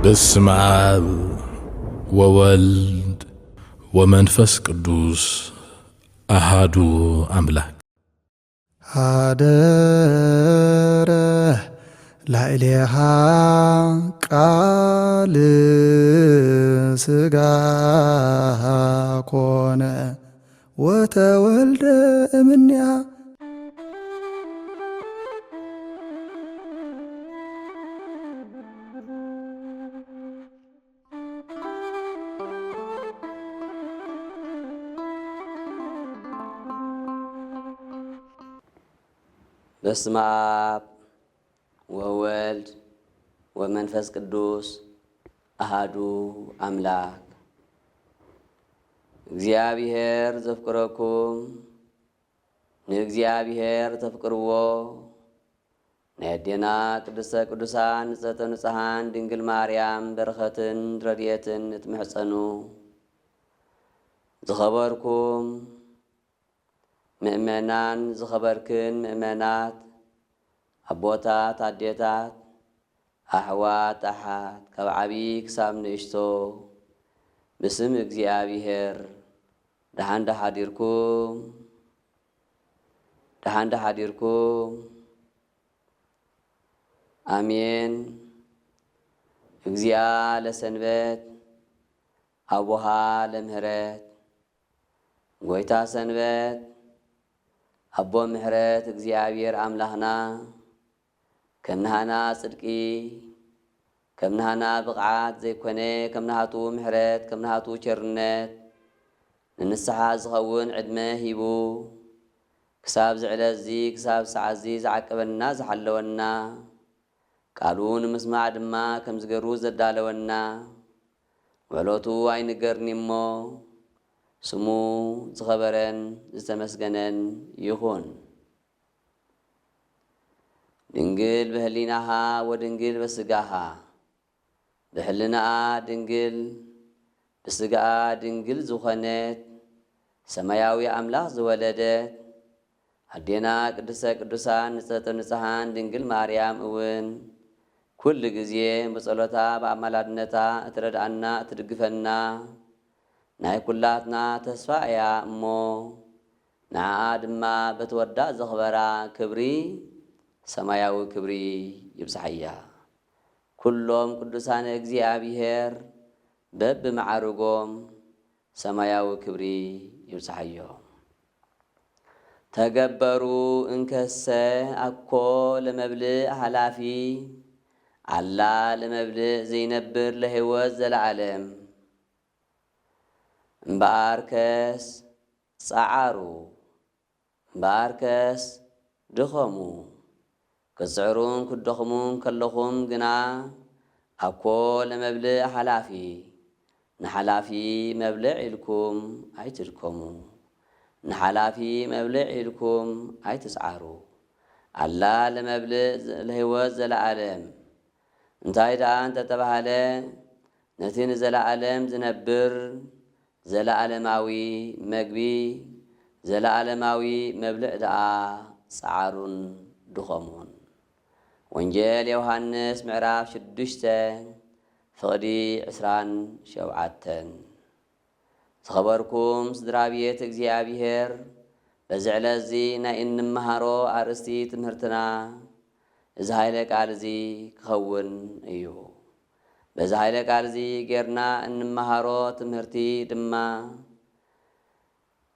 በስመ አብ ወወልድ ወመንፈስ ቅዱስ አሃዱ አምላክ። አደረ ላዕሌሃ ቃል ሥጋ ኮነ ወተወልደ እምኔሃ። በስመ አብ ወወልድ ወመንፈስ ቅዱስ አሃዱ አምላክ። እግዚአብሔር ዘፍቅረኩም ንእግዚአብሔር ተፍቅርዎ ናየዴና ቅድስተ ቅዱሳን ንጽሕተ ንጹሓን ድንግል ማርያም በረኸትን ረድኤትን እትምሕፀኑ ዝኸበርኩም ምእመናን ዝኸበርክን ምእመናት ኣቦታት ኣዴታት ኣሕዋት ኣሓት ካብ ዓብዪ ክሳብ ንእሽቶ ብስም እግዚኣብሔር ደሓን ደሓዲርኩም ኣሜን። እግዚአ ለሰንበት ኣቡሃ ለምህረት ጎይታ ሰንበት ኣቦ ምሕረት እግዚአብሔር ኣምላኽና ከምናሃና ጽድቂ ከምናሃና ብቕዓት ዘይኮነ ከምናሃቱ ምሕረት ከምናሃቱ ቸርነት ንንስሓ ዝኸውን ዕድመ ሂቡ ክሳብ ዝዕለት እዚ ክሳብ ሰዓት እዚ ዝዓቀበና ዝሓለወና ቃሉ ንምስማዕ ድማ ከም ዝገሩ ዘዳለወና ውዕሎቱ ኣይንገርኒ እሞ ስሙ ዝኸበረን ዝተመስገነን ይኹን። ድንግል በህሊናሃ ወድንግል በስጋሃ ብሕልናኣ ድንግል ብስጋኣ ድንግል ዝኾነት ሰማያዊ ኣምላኽ ዝወለደት ኣዴና ቅድስተ ቅዱሳን ንጽሕተ ንጹሓን ድንግል ማርያም እውን ኩሉ ግዜ ብጸሎታ ብኣማላድነታ እትረድኣና እትድግፈና ናይ ኩላትና ተስፋ እያ እሞ ንዓኣ ድማ በትወዳ ዘኽበራ ክብሪ ሰማያዊ ክብሪ ይብፅሓያ። ኩሎም ቅዱሳነ እግዚኣብሔር በብመዓርጎም ሰማያዊ ክብሪ ይብፅሓዮም። ተገበሩ እንከሰ ኣኮ ለመብልዕ ሓላፊ ኣላ ለመብልዕ ዘይነብር ለህይወት ዘለዓለም እምበኣርከስ ጸዓሩ እምበኣርከስ ድኸሙ ክጽዕሩን ክደኽሙን ከለኹም ግና ኣኮ ለመብልዕ ሓላፊ ንሓላፊ መብልዕ ኢልኩም ኣይትድከሙ ንሓላፊ መብልዕ ኢልኩም ኣይትጽዓሩ ኣላ ለመብልዕ ለህይወት ዘለዓለም እንታይ ደኣ እንተተባሃለ ነቲ ንዘለዓለም ዝነብር ዘለዓለማዊ መግቢ ዘለዓለማዊ መብልዕ ደኣ ጸዓሩን ድኸሙን። ወንጌል ዮሃንስ ምዕራፍ 6 ፍቕዲ 27 ዝኸበርኩም ስድራ ቤት እግዚኣብሔር በዚ ዕለት እዚ ናይ እንመሃሮ ኣርእስቲ ትምህርትና እዚ ሃይለ ቃል እዚ ክኸውን እዩ። በዚ ሃይለ ቃል እዚ ጌርና እንመሃሮ ትምህርቲ ድማ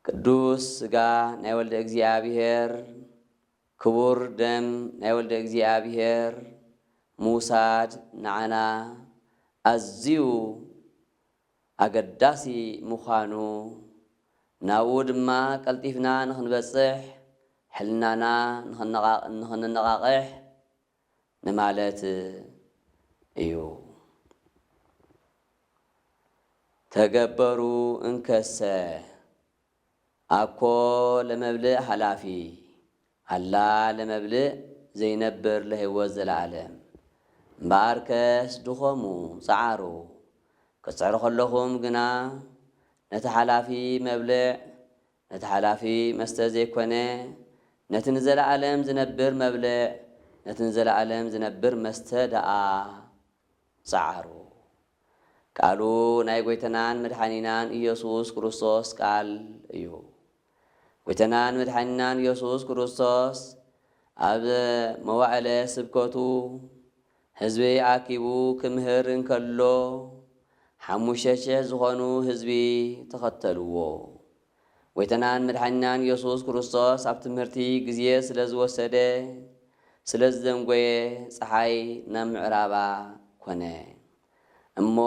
ቅዱስ ሥጋ ናይ ወልደ እግዚኣብሔር ክቡር ደም ናይ ወልደ እግዚኣብሔር ምውሳድ ንዓና ኣዝዩ ኣገዳሲ ምዃኑ ናብኡ ድማ ቀልጢፍና ንኽንበጽሕ ሕልናና ንኽንነቓቕሕ ንማለት እዩ። ተገበሩ እንከሰ ኣኮ ለመብልዕ ሓላፊ ኣላ ለመብልዕ ዘይነብር ለህይወት ዘለዓለም እምበኣርከስ ድኸሙ ጸዓሩ ክጽዕሩ ከለኹም ግና ነቲ ሓላፊ መብልዕ ነቲ ሓላፊ መስተ ዘይኮነ ነቲ ንዘለዓለም ዝነብር መብልዕ ነቲ ንዘለዓለም ዝነብር መስተ ደኣ ጸዓሩ ቃሉ ናይ ጎይተናን መድኃኒናን ኢየሱስ ክርስቶስ ቃል እዩ። ጎይተናን መድኃኒናን ኢየሱስ ክርስቶስ ኣብ መዋዕለ ስብከቱ ህዝቢ ኣኪቡ ክምህር እንከሎ 5,000 ዝኾኑ ህዝቢ ተኸተልዎ። ጎይተናን መድኃኒናን ኢየሱስ ክርስቶስ ኣብ ትምህርቲ ጊዜ ስለ ዝወሰደ ስለ ዝዘንጎየ ፀሓይ ናብ ምዕራባ ኮነ እሞ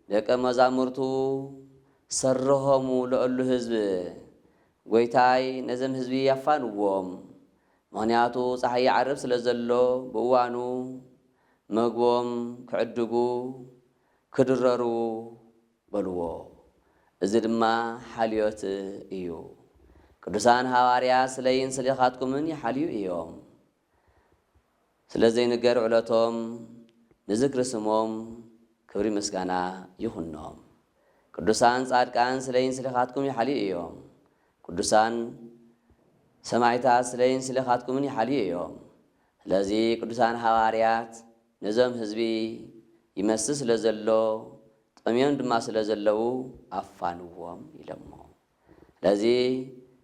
ደቀ መዛሙርቱ ሰርሆሙ ለእሉ ህዝቢ ጎይታይ ነዘም ህዝቢ ያፋንዎም ምኽንያቱ ፀሓይ ይዓርብ ስለ ዘሎ ብእዋኑ መግቦም ክዕድጉ ክድረሩ በልዎ። እዚ ድማ ሓልዮት እዩ። ቅዱሳን ሐዋርያት ስለይን ስሊኻትኩምን ይሓልዩ እዮም። ስለዘይንገር ዕለቶም ንዝክሪ ስሞም ክብሪ ምስጋና ይኹኖም። ቅዱሳን ጻድቃን ስለይን ስሊኻትኩም ይሓልዩ እዮም። ቅዱሳን ሰማዕታት ስለይን ስሊኻትኩምን ይሓልዩ እዮም። ስለዚ ቅዱሳን ሐዋርያት ነዞም ህዝቢ ይመስል ስለ ዘሎ ጠምዮም ድማ ስለ ዘለው ኣፋንዎም ኢሎሞ። ስለዚ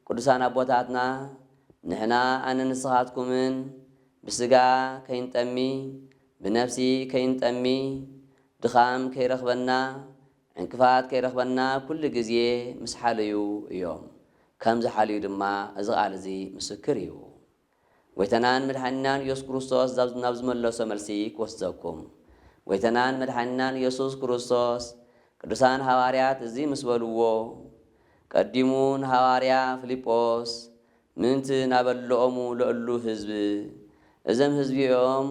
ቅዱሳን ኣቦታትና ንሕና ኣነ ንስኻትኩምን ብስጋ ከይንጠሚ ብነፍሲ ከይንጠሚ ድኻም ከይረኽበና ዕንቅፋት ከይረኽበና ኩሉ ግዜ ምስ ሓለዩ እዮም። ከም ዝሓልዩ ድማ እዚ ቃል እዚ ምስክር እዩ። ጎይተናን መድኃኒናን ኢየሱስ ክርስቶስ ናብ ዝመለሶ መልሲ ክወስደኩም። ጎይተናን መድኃኒናን ኢየሱስ ክርስቶስ ቅዱሳን ሐዋርያት እዚ ምስ በልዎ ቀዲሙ ንሐዋርያ ፊልጶስ ምንቲ ናበልኦሙ ለእሉ ህዝቢ እዘም ህዝቢኦም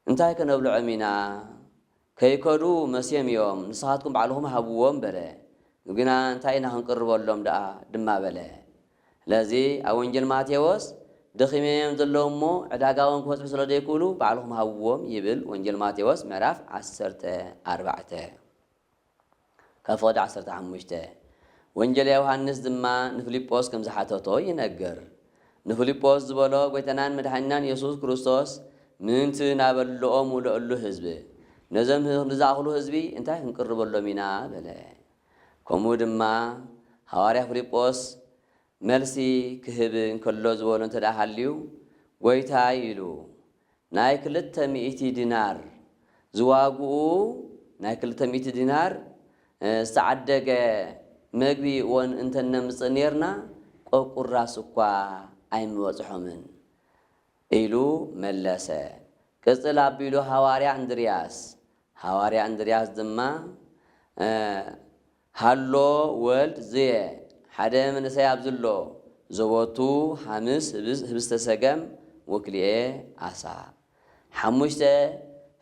እንታይ ከነብልዖም ኢና ከይከዱ መስዮም እዮም ንስኻትኩም ባዕልኹም ሃብዎም በለ ግና እንታይ ኢና ክንቅርበሎም ደኣ ድማ በለ። ስለዚ ኣብ ወንጌል ማቴዎስ ደኺመዮም ዘለዉ እሞ ዕዳጋውን ክበፅሑ ስለ ዘይክእሉ ባዕልኹም ሃብዎም ይብል። ወንጌል ማቴዎስ ምዕራፍ 14 ካብ ፍቕዲ 15 ወንጌል ዮሃንስ ድማ ንፊልጶስ ከም ዝሓተቶ ይነግር። ንፊልጶስ ዝበሎ ጎይተናን መድኃኒናን ኢየሱስ ክርስቶስ ምንቲ ናበልኦሙ ለእሉ ህዝቢ ነዞም ንዝኣኽሉ ህዝቢ እንታይ ክንቅርበሎም ኢና በለ። ከምኡ ድማ ሐዋርያ ፊልጶስ መልሲ ክህብ እንከሎ ዝበሎ እንተዳ ሃልዩ ጎይታይ ኢሉ ናይ 200 ዲናር ዝዋግኡ ናይ 200 ዲናር ዝተዓደገ መግቢ ወን እንተነምፅእ ነርና ቆቁራስ እኳ ኣይምበፅሖምን ኢሉ መለሰ። ቅፅል ኣቢሉ ሐዋርያ እንድርያስ ድማ ሃሎ ወልድ ዝየ ሓደ መንእሰይ ኣብዝሎ ዘወቱ 5 ህብስተ ሰገም ወክልኤ ዓሳ 5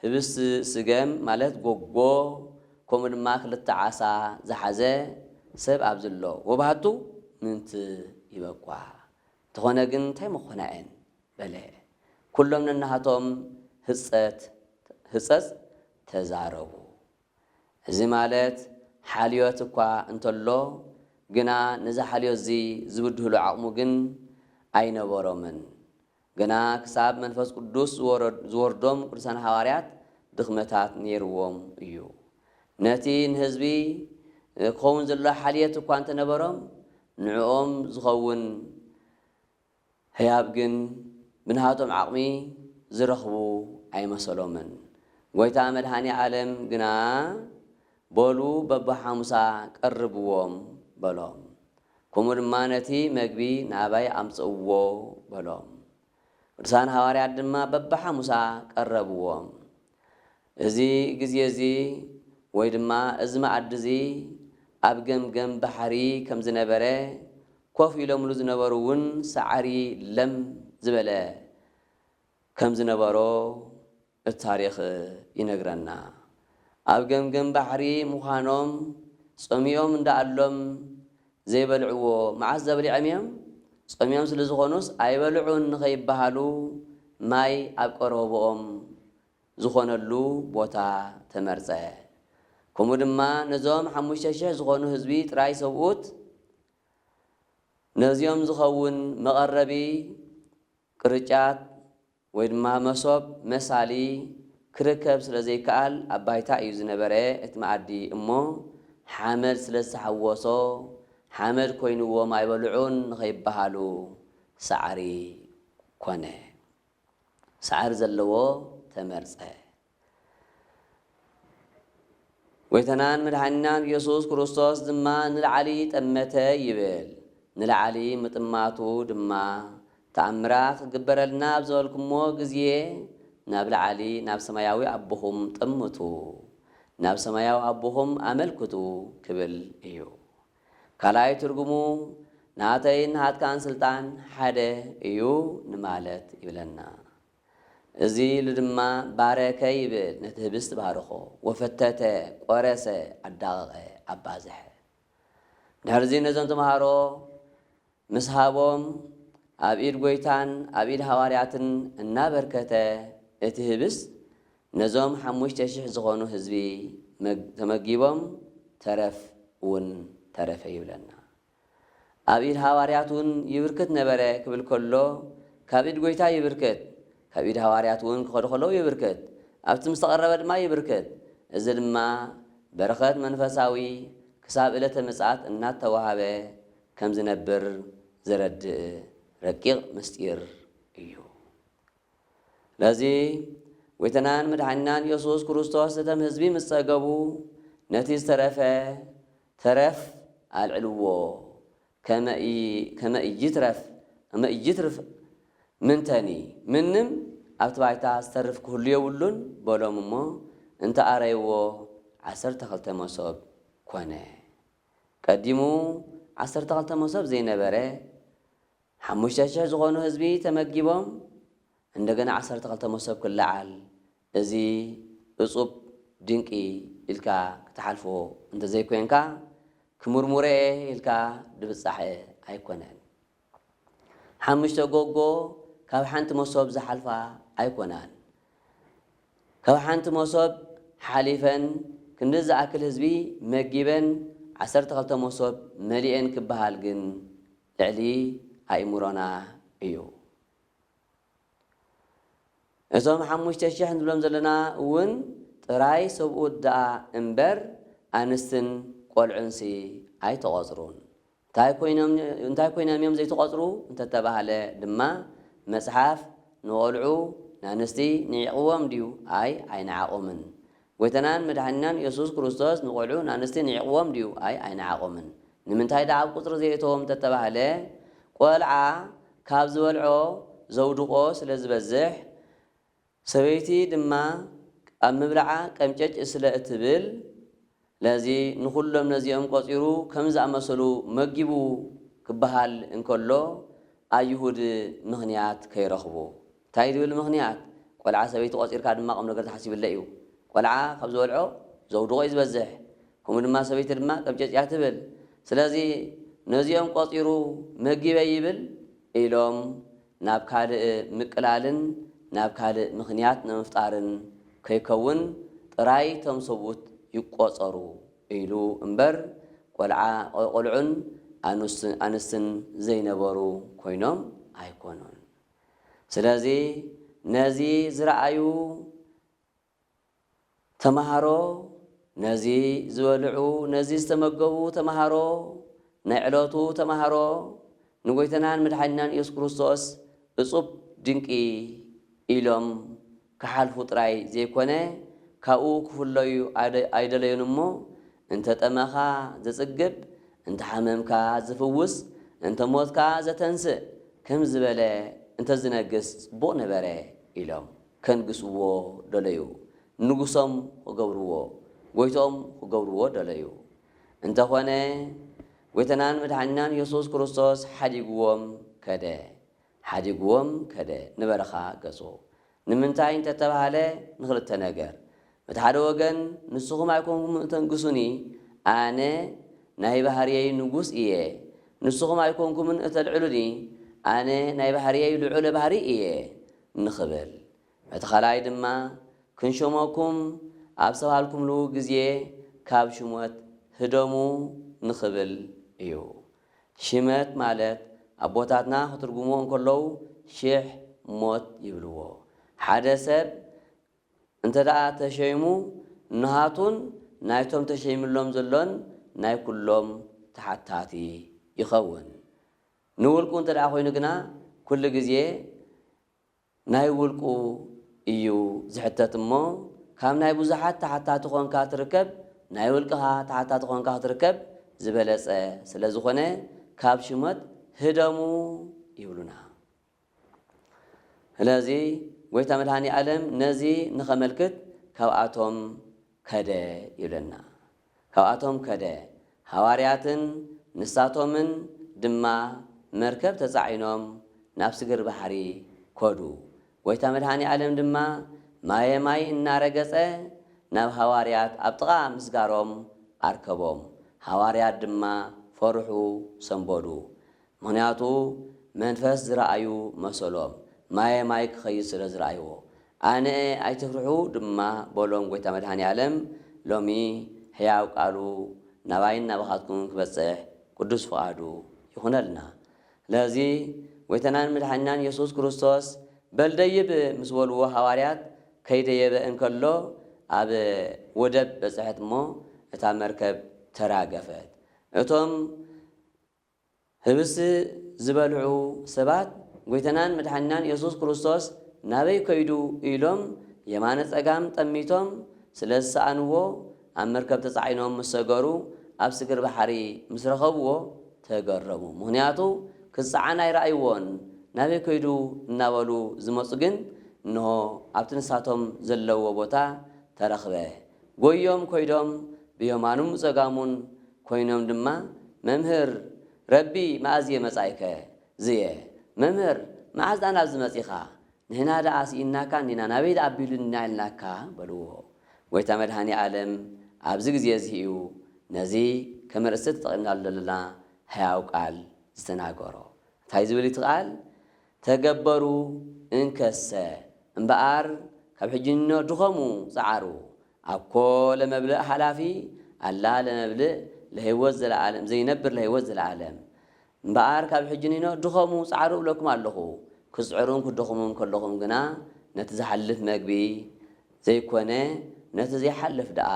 ህብስቲ ስገም ማለት ጎጎ ከምኡ ድማ 2 ዓሳ ዝሓዘ ሰብ ኣብዝሎ ወባህቱ ምንቲ ይበቋ ተኾነ ግን እንታይ መኾናየን በለ። ኩሎም ነናሃቶም ህፀት ተዛረቡ። እዚ ማለት ሓልዮት እኳ እንተሎ ግና ነዚ ሓልዮት እዚ ዝብድህሉ ዓቕሙ ግን ኣይነበሮምን። ግና ክሳብ መንፈስ ቅዱስ ዝወርዶም ቅዱሳን ሐዋርያት ድኽመታት ነይርዎም እዩ። ነቲ ንህዝቢ ክኸውን ዘሎ ሓልየት እኳ እንተነበሮም ንዕኦም ዝኸውን ህያብ ግን ብናሃቶም ዓቕሚ ዝረኽቡ ኣይመሰሎምን። ጎይታ መድኃኒ ዓለም ግና በሉ በብሓሙሳ ቀርብዎም በሎም። ከምኡ ድማ ነቲ መግቢ ናባይ ኣምፅእዎ በሎም። ቅዱሳን ሐዋርያት ድማ በብሓሙሳ ቀረብዎም። እዚ ግዜ እዚ ወይ ድማ እዚ መዓዲ እዚ ኣብ ገምገም ባሕሪ ከም ዝነበረ ኮፍ ኢሎምሉ ዝነበሩ እውን ሳዕሪ ለም ዝበለ ከም ዝነበሮ ታሪኽ ይነግረና። ኣብ ገምገም ባሕሪ ምዃኖም ጾሚኦም እንዳኣሎም ዘይበልዕዎ መዓዝ ዘበሊዖም እዮም? ጾሚኦም ስለ ዝኾኑስ ኣይበልዑን ንኸይበሃሉ ማይ ኣብ ቀረቦኦም ዝኾነሉ ቦታ ተመርፀ። ከምኡ ድማ ነዞም 5,000 ዝኾኑ ህዝቢ ጥራይ ሰብኡት ነዚኦም ዝኸውን መቐረቢ ቅርጫት ወይ ድማ መሶብ መሳሊ ክርከብ ስለ ዘይከኣል ኣብ ባይታ እዩ ዝነበረ እቲ መኣዲ እሞ ሓመድ ስለ ዝሓወሶ ሓመድ ኮይኑዎም ኣይበልዑን ንኸይበሃሉ ሳዕሪ ኮነ። ሳዕሪ ዘለዎ ተመርፀ። ጎይታናን መድኃኒናን ኢየሱስ ክርስቶስ ድማ ንላዕሊ ጠመተ ይብል። ንላዕሊ ምጥማቱ ድማ ተኣምራት ክግበረልና ኣብ ዝበልኩሞ ጊዜ ናብ ላዕሊ ናብ ሰማያዊ ኣቦኹም ጥምቱ፣ ናብ ሰማያዊ ኣቦኹም ኣመልክቱ ክብል እዩ። ካልኣይ ትርጉሙ ናተይ ናትካን ስልጣን ሓደ እዩ ንማለት ይብለና። እዚ ድማ ባረከ ይብል ነቲ ህብስት ባርኾ፣ ወፈተተ ቆረሰ ኣዳቐቐ ኣባዝሐ። ድሕርዚ ነዞም ተምሃሮ ምስ ሃቦም ኣብ ኢድ ጎይታን ኣብ ኢድ ሃዋርያትን እናበርከተ እቲ ህብስት ነዞም 5,000 ዝኾኑ ህዝቢ ተመጊቦም ተረፍ እውን ተረፈ ይብለና። ኣብ ኢድ ሃዋርያት እውን ይብርክት ነበረ ክብል ከሎ ካብ ኢድ ጎይታ ይብርክት፣ ካብ ኢድ ሃዋርያት እውን ክኸዱ ከለዉ ይብርክት፣ ኣብቲ ምስ ተቐረበ ድማ ይብርክት። እዚ ድማ በረኸት መንፈሳዊ ክሳብ ዕለተ ምጽኣት እናተዋሃበ ከም ዝነብር ዘረድእ ረቂቕ ምስጢር እዩ። ለዚ ጎይታናን መድኃኒናን ኢየሱስ ክርስቶስ እቶም ህዝቢ ምስ ፀገቡ ነቲ ዝተረፈ ተረፍ ኣልዕልዎ ከመ ኢይትርፍ ምንተኒ ምንም ኣብቲ ባይታ ዝተርፍ ክህሉ የብሉን በሎም እሞ እንተኣረይዎ 12 መሶብ ኮነ። ቀዲሙ 12 መሶብ ዘይነበረ 5,000 ዝኾኑ ህዝቢ ተመጊቦም እንደገና 12 መሶብ ክለዓል እዚ እጹብ ድንቂ ኢልካ ክትሓልፎ እንተዘይኮንካ ክሙርሙረ ኢልካ ድብጻሕ ኣይኮነን። 5 ጎጎ ካብ ሓንቲ መሶብ ዝሓልፋ ኣይኮናን። ካብ ሓንቲ መሶብ ሓሊፈን ክንዲ ዝኣክል ህዝቢ መጊበን 12 መሶብ መሊአን ክበሃል ግን ልዕሊ ኣእምሮና እዩ። እዞም 5,000 ንብሎም ዘለና እውን ጥራይ ሰብኡት ደኣ እምበር ኣንስትን ቆልዑንሲ ኣይተቖፅሩን። እንታይ ኮይኖም እዮም ዘይተቖፅሩ እንተተባሃለ ድማ መጽሓፍ ንቆልዑ ንኣንስቲ ንዕቕቦም ድዩ? ኣይ ኣይነዓቖምን። ጎይታናን መድኃኒናን ኢየሱስ ክርስቶስ ንቆልዑ ንኣንስቲ ንዕቕቦም ድዩ? ኣይ ኣይነዓቖምን። ንምንታይ ደኣ ኣብ ቁፅሪ ዘይእተዎም እንተተባሃለ ቆልዓ ካብ ዝበልዖ ዘውድቆ ስለ ዝበዝሕ ሰበይቲ ድማ ኣብ ምብላዓ ቀምጨጭ ስለ እትብል ለዚ ንኹሎም ነዚኦም ቆፂሩ ከም ዝኣመሰሉ መጊቡ ክበሃል እንከሎ ኣይሁድ ምኽንያት ከይረኽቡ። እንታይ ድብል ምኽንያት? ቆልዓ ሰበይቲ ቆፂርካ ድማ ቐም ነገር ተሓሲብለ እዩ። ቆልዓ ካብ ዝበልዖ ዘውድቆ እዩ ዝበዝሕ፣ ከምኡ ድማ ሰበይቲ ድማ ቀምጨጭ እያ ትብል። ስለዚ ነዚኦም ቆፂሩ መጊበ ይብል ኢሎም ናብ ካልእ ምቅላልን ናብ ካልእ ምኽንያት ንምፍጣርን ከይከውን ጥራይ ቶም ሰብኡት ይቆፀሩ ኢሉ እምበር ቆልዑን ኣንስትን ዘይነበሩ ኮይኖም ኣይኮኑን። ስለዚ ነዚ ዝረአዩ ተምሃሮ፣ ነዚ ዝበልዑ፣ ነዚ ዝተመገቡ ተምሃሮ፣ ናይ ዕለቱ ተምሃሮ ንጎይታናን መድኃኒናን ኢየሱስ ክርስቶስ እጹብ ድንቂ ኢሎም ክሓልፉ ጥራይ ዘይኮነ ካብኡ ክፍለዩ ኣይደለዩን እሞ እንተ ጠመኻ ዘጽግብ፣ እንተ ሓመምካ ዝፍውስ፣ እንተ ሞትካ ዘተንስእ ከም ዝበለ እንተ ዝነግስ ጽቡቕ ነበረ ኢሎም ከንግስዎ ደለዩ። ንጉሶም ክገብርዎ፣ ጎይቶም ክገብርዎ ደለዩ። እንተኾነ ጎይታናን መድኃኒናን ኢየሱስ ክርስቶስ ሓዲግዎም ከደ ንበረኻ ገጹ። ንምንታይ እንተተባሃለ ንኽልተ ነገር። በቲ ሓደ ወገን ንስኹም ኣይኮንኩም እተንግሱኒ ኣነ ናይ ባህርየይ ንጉስ እየ፣ ንስኹም ኣይኮንኩምን እተልዕሉኒ ኣነ ናይ ባህርየይ ልዑለ ባህሪ እየ ንኽብል። በቲ ኻልኣይ ድማ ክንሾመኩም ኣብ ሰብሃልኩምሉ ጊዜ ካብ ሽሞት ህደሙ ንኽብል እዩ። ሽመት ማለት ኣቦታትና ክትርጉሞ እንከለዉ 1000 ሞት ይብልዎ። ሓደ ሰብ እንተ ደኣ ተሸይሙ ንሃቱን ናይቶም ተሸይምሎም ዘሎን ናይ ኩሎም ተሓታቲ ይኸውን ንውልቁ እንተ ደኣ ኮይኑ ግና ኩሉ ግዜ ናይ ውልቁ እዩ ዝሕተት እሞ ካብ ናይ ብዙሓት ተሓታቲ ኮንካ ትርከብ ናይ ውልቅኻ ተሓታቲ ኮንካ ትርከብ ዝበለጸ ስለ ዝኾነ ካብ ሽመት ህደሙ ይብሉና ስለዚ ጎይታ መድኃኒ ዓለም ነዚ ንኸመልክት ካብኣቶም ከደ ይብለና ካብኣቶም ከደ ሐዋርያትን ንሳቶምን ድማ መርከብ ተጻዒኖም ናብ ስግር ባሕሪ ኮዱ ጎይታ መድኃኒ ዓለም ድማ ማይ እናረገጸ ናብ ሐዋርያት ኣብ ጥቓ ምስጋሮም ኣርከቦም ሐዋርያት ድማ ፈርሑ ሰንበዱ ምክንያቱ መንፈስ ዝረአዩ መሰሎም ማይ ክኸይድ ስለ ዝረአይዎ ኣነ ኣይትፍርሑ ድማ በሎም ጎይታ መድኃኒ ዓለም ሎሚ ሕያው ቃሉ ናባይን ናባኻትኩም ክበጽሕ ቅዱስ ፍቓዱ ይኹነልና ስለዚ ጎይታናን መድኃኒናን ኢየሱስ ክርስቶስ በልደይብ ምስ በልዎ ሐዋርያት ከይደየበ እንከሎ ኣብ ወደብ በጽሐት እሞ እታ መርከብ ተራገፈት እቶም ህብስ ዝበልዑ ሰባት ጎይታናን መድኃኒናን ኢየሱስ ክርስቶስ ናበይ ከይዱ ኢሎም የማነ ጸጋም ጠሚቶም ስለ ዝሰኣንዎ ኣብ መርከብ ተጻዒኖም ምስ ሰገሩ ኣብ ስግር ባሕሪ ምስ ረኸብዎ ተገረሙ ምክንያቱ ክጸዓና ይረኣይዎን ናበይ ከይዱ እናበሉ ዝመፁ ግን እንሆ ኣብቲ ንሳቶም ዘለዎ ቦታ ተረኽበ ጎዮም ኮይዶም ብየማኑም ጸጋሙን ኮይኖም ድማ መምህር ረቢ መዓዝየ መጻእከ ዝየ መምህር መዓዝ ዳኣ ናብ ዝመጺኻ ንሕና ደኣ ስኢናካ እኒና ናበይ ደኣ ኣቢሉና ኢልናካ በልዎ ጎይታ መድኃኒ ዓለም ኣብዚ ግዜ እዚ እዩ ነዚ ከመርእስቲ ተጠቒምናሉ ዘለና ሕያው ቃል ዝተናገሮ እንታይ ዝብል እቲ ቃል ተገበሩ እንከሰ እምበኣር ካብ ሕጅንኖ ድኸሙ ጸዓሩ ኣኮ ለመብልእ ሓላፊ ኣላ ለመብልእ ለህይወት ዘለዓለም ዘይነብር ለህይወት ዘለዓለም እምበኣር ካብ ሕጅንኖ ድኸሙ ጸዓሩ እብለኩም ኣለኹ ክጽዕሩን ክድኹሙም ከለኹም ግና ነቲ ዝሓልፍ መግቢ ዘይኮነ ነቲ ዘይሓልፍ ደኣ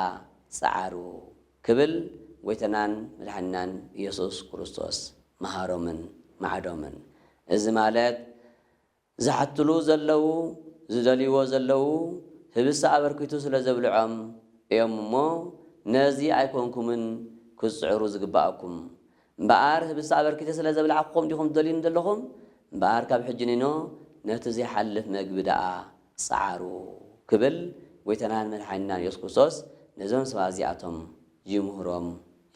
ጸዓሩ ክብል ጎይታናን መድኃኒናን ኢየሱስ ክርስቶስ መሃሮምን ማዕዶምን እዚ ማለት ዝሓትሉ ዘለዉ ዝደልይዎ ዘለዉ ህብሳ ኣበርኪቱ ስለ ዘብልዖም እዮም እሞ ነዚ ኣይኮንኩምን ክጽዕሩ ዝግባአኩም እምበኣር ህብሳ ኣበርኪተ ስለ ዘብልዓኩም ዲኹም ትደልዩን ዘለኹም እምበኣር ካብ ሕጅንኖ ነቲ ዘይሓልፍ መግቢ ደኣ ጸዓሩ ክብል ጎይታናን መድኃኒናን ኢየሱስ ክርስቶስ ነዞም ሰባት እዚኣቶም ይምህሮም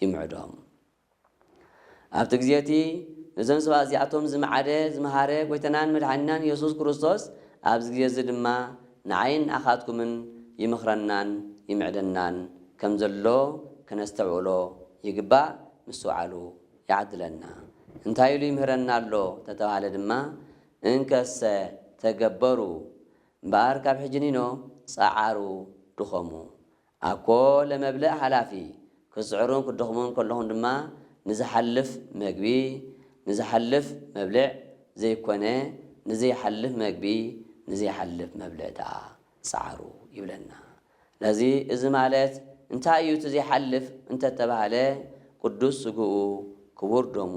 ይምዕዶም ኣብቲ ግዜቲ ነዞም ሰባት እዚኣቶም ዝመሃረ ጎይታናን መድኃኒናን ኢየሱስ ክርስቶስ ኣብዚ ግዜ እዚ ድማ ንዓይን ኣኻትኩምን ይምኽረናን ይምዕደናን ከም ዘሎ ከነስተውዕሎ ይግባእ ምስ በዓሉ ይዓድለና እንታይ ኢሉ ይምህረና ኣሎ ተተባሃለ ድማ እንከሰ ተገበሩ እምበኣር ካብ ሕጅንኖ ጸዓሩ ድኸሙ ኣኮ ለመብልእ ሓላፊ ክጽዕሩን ክድኹሙን ከለኹም ድማ ንዝሓልፍ መግቢ ንዝሓልፍ መብልዕ ዘይኮነ ንዘይሓልፍ መግቢ ንዘይሓልፍ መብልዕ ደኣ ጸዓሩ ይብለና ለዚ እዚ ማለት እንታይ እዩ እቲ ዘይሓልፍ እንተተባሃለ ቅዱስ ስግኡ ክቡር ደሙ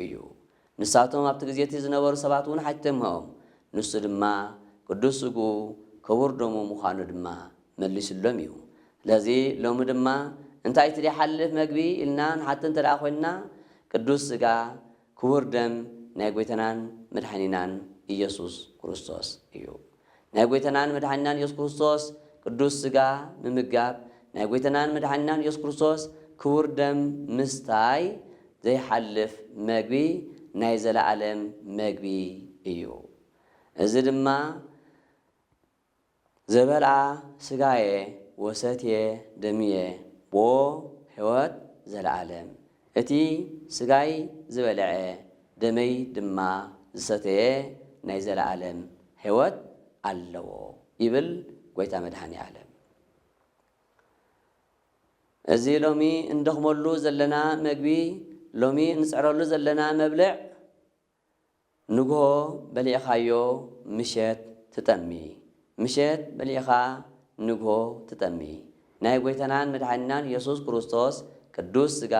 እዩ ንሳቶም ኣብቲ ግዜቲ ዝነበሩ ሰባት እውን ሓቲቶምኦም ንሱ ድማ ቅዱስ ስግኡ ክቡር ደሙ ምዃኑ ድማ መሊሱሎም እዩ ስለዚ ሎሚ ድማ እንታይ እቲ ዘይሓልፍ መግቢ ኢልና ንሓቲ እንተ ደኣ ኮይንና ቅዱስ ስጋ ክቡር ደም ናይ ጎይታናን መድኃኒናን ኢየሱስ ክርስቶስ እዩ ናይ ጎይታናን መድኃኒናን ኢየሱስ ክርስቶስ ቅዱስ ስጋ ምምጋብ ናይ ጎይታናን መድኃኒናን ኢየሱስ ክርስቶስ ክቡር ደም ምስታይ ዘይሓልፍ መግቢ ናይ ዘለዓለም መግቢ እዩ እዚ ድማ ዘበልዓ ስጋየ ወሰትየ ደምየ ቦ ሕይወት ዘለዓለም እቲ ስጋይ ዝበልዐ ደመይ ድማ ዝሰተየ ናይ ዘለዓለም ሕይወት ኣለዎ ይብል ጎይታ መድኃኒ ዓለም እዚ ሎሚ እንደኽመሉ ዘለና መግቢ ሎሚ እንጽዕረሉ ዘለና መብልዕ ንግሆ በሊዕኻዮ ምሸት ትጠሚ ምሸት በሊዕኻ ንግሆ ትጠሚ ናይ ጎይታናን መድኃኒናን ኢየሱስ ክርስቶስ ቅዱስ ሥጋ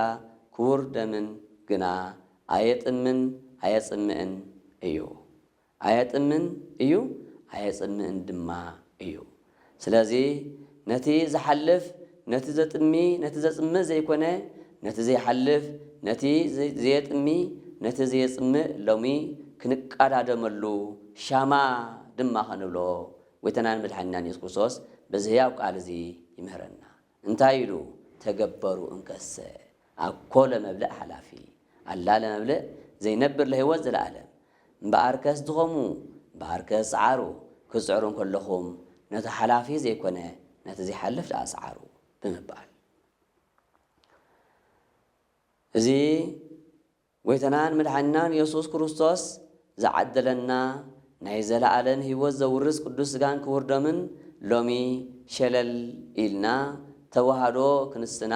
ክቡር ደምን ግና ኣየጥምን ኣየጽምዕን እዩ ኣየጥምን እዩ ኣየጽምዕን ድማ እዩ ስለዚ ነቲ ዝሓልፍ ነቲ ዘጥሚ ነቲ ዘጽምዕ ዘይኮነ ነቲ ዘይሓልፍ ነቲ ዘየጥሚ ነቲ ዘየጽምዕ ሎሚ ክንቃዳደመሉ ሻማ ድማ ኸንብሎ ጎይታናን መድኃኒናን ኢየሱስ ክርስቶስ በዚህያው ቃል እዚ ይምህረና እንታይ ኢሉ ተገበሩ እንከሰ ኣኮ ለመብልዕ ሓላፊ ኣላ ለመብልዕ ዘይነብር ለህይወት ዘለዓለም እምበኣርከስ ድኸሙ እምበኣርከስ ፀዓሩ ክፅዕሩ ከለኹም ነቲ ሓላፊ ዘይኮነ ነቲ ዘይሓልፍ ደኣ ፀዓሩ ብምባል እዚ ጎይታናን መድኃኒናን ኢየሱስ ክርስቶስ ዝዓደለና ናይ ዘለዓለም ህይወት ዘውርስ ቅዱስ ሥጋን ክቡር ደምን ሎሚ ሸለል ኢልና ተዋህዶ ክንስና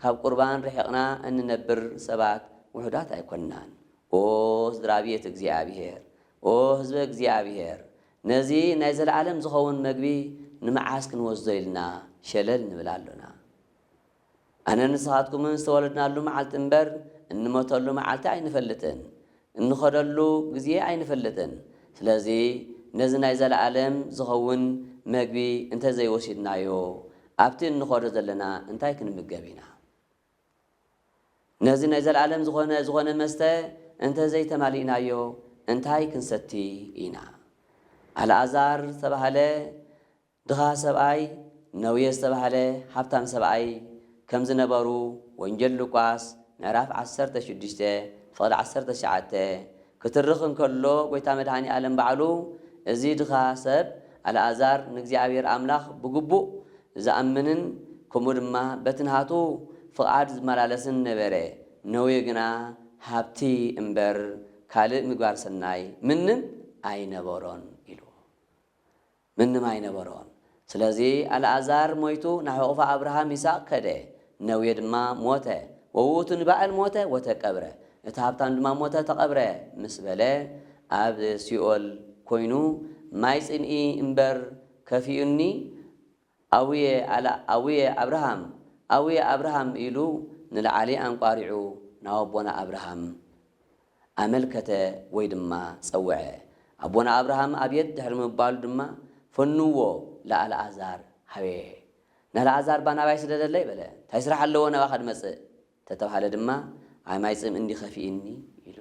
ካብ ቁርባን ርሒቕና እንነብር ሰባት ውሑዳት ኣይኮንናን ኦ ስድራ ቤት እግዚአብሔር ኦ ህዝበ እግዚአብሔር ነዚ ናይ ዘለዓለም ዝኸውን መግቢ ንመዓስ ክንወስዶ ኢልና ሸለል ንብል ኣሎና ኣነ ንስኻትኩምን ዝተወለድናሉ መዓልቲ እምበር እንሞተሉ መዓልቲ ኣይንፈልጥን እንኸደሉ ግዜ ኣይንፈልጥን ስለዚ ነዚ ናይ ዘለዓለም ዝኸውን መግቢ እንተዘይወሲድናዮ ኣብቲ እንኸዶ ዘለና እንታይ ክንምገብ ኢና ነዚ ናይ ዘለዓለም ዝኾነ መስተ እንተዘይተማሊእናዮ እንታይ ክንሰቲ ኢና ኣልዓዛር ዝተባሃለ ድኻ ሰብኣይ ነውየ ዝተባሃለ ሃብታም ሰብኣይ ከም ዝነበሩ ወንጌል ሉቃስ ምዕራፍ 16 ፍቕዲ 19 ክትርኽ እንከሎ ጎይታ መድኃኒ ዓለም ባዕሉ እዚ ድኻ ሰብ ኣልዓዛር ንእግዚአብሔር ኣምላኽ ብግቡእ ዝኣምንን ከምኡ ድማ በትንሃቱ ፍቓድ ዝመላለስን ነበረ ነውየ ግና ሃብቲ እምበር ካልእ ምግባር ሰናይ ምንም ኣይነበሮን ኢሉ ምንም ኣይነበሮን ስለዚ ኣልዓዛር ሞይቱ ናሕቑፋ አብርሃም ይስሐቅ ከደ ነውየ ድማ ሞተ ወውእቱ ንባዕል ሞተ ወተቀብረ እቲ ሃብታም ድማ ሞተ ተቐብረ ምስ በለ ኣብ ሲኦል ኮይኑ ማይ ጽንኢ እምበር ከፊኡኒ ኣውየ አብርሃም ኢሉ ንላዕሊ አንቋሪዑ ናብ ኣቦና አብርሃም ኣመልከተ ወይ ድማ ፀውዐ ኣቦና አብርሃም ኣብየት ድሕሪ ምባሉ ድማ ፈንዎ ለኣልዓዛር ሃበ ንኣልዓዛር ባናባይ ስለደለ ይበለ እንታይ ስራሕ ኣለዎ ናባኻ ድመፅእ ተተባሃለ ድማ ኣይ ማይ ጽምኢ ከፊኡኒ ኢሉ